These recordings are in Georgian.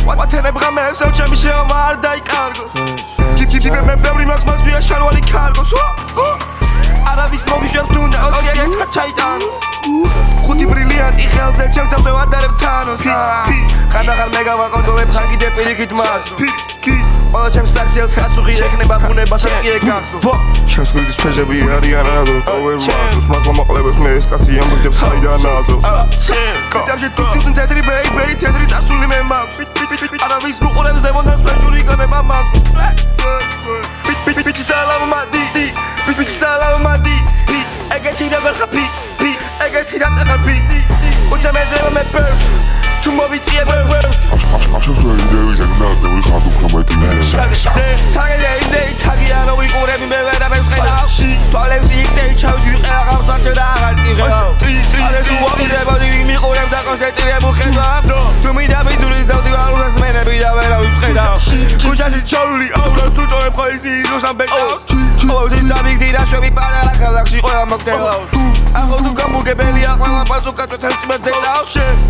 ვათენებ ღამეებს რომ ჩემი შეომა არ დაიკარგოს ჯიბჯიბე მე ბევრი მაქვს მასვია შარვალი კარგოს არავის მოგიშვებს თუნდა ოქიაკა ჩაიტანოს ხუთი ბრილიანტი ხელზე ჩემ თავზე ვადარებ თანოს ხანდახან მე გავაკონტროლებ ხან კიდე პირიქით მაწვ ყველა ჩემს საქსიელს პასუხი ექნება ბუნებას კი ეკახო ჩემს გვერდის ფეჟები არიან არადროს ყოველ მარტოს მაგრამ მოყლებს მე ეს კაცი ამბობს საიდანაზო კიტავში თვითონ თეთრი ბეიბერი თეთრი წარსული მე მაქვს არავის უყურებს ზემოდან სპეშური განება მაქვს ბიჭი სალამადი ბიჭი სალამადი ეგეთი როგორ ხაფი ეგეთი დატახები უცემეძება მე პერს თუ მოვიწიებ ახშობს ვიდეოიდან ნახე ვიხარ უფრო მეტი საგელე იდეი თაგია რომ ვიყურები მე ვერაფერს ხედავ თვალებში იქცეი ჩავდი ყველა გამსარჩევ და აღარ იღებავ ადრეს უვიდებოდი მიყურებ და კონცენტრირებულ ხედავ თუ მინდა ვიძურის დავდივარ ურას მენები და ვერავის ხედავ ქუჩაში ჩავრული აურას თუ წოებ ხო ისი იზოს ამ ბეკავს ყოველთვის დამიგდი რა შვები პატარა ქალაქში ყველა მოგდევავ ახლა თუ გამოგებელია ყველა პასუხად თემს მეძედავ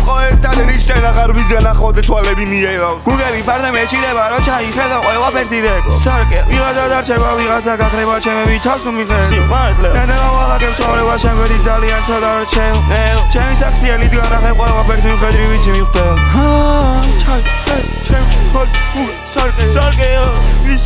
ხო ერთად ნიშენ აღარ ვიზიან ახლა თვალები მიეღავ გუგები პარდა მეჩიდება რომ ჩაიხედა ყველა ფერზირეკო სარკე ვიღაცა დარჩება ვიღაცა გაქრება ჩემები თავს უმიხეს სიმართლე ენება ვაღაკებ ცხოვრება შემგვედი ძალიან ცოტა რომ ჩემი საქსიელი დგანახებ ყველა ფერს მიხედრი ვიცი მივხვდეო ჩაი ჩემ ხოლ სარკე სარკეო ის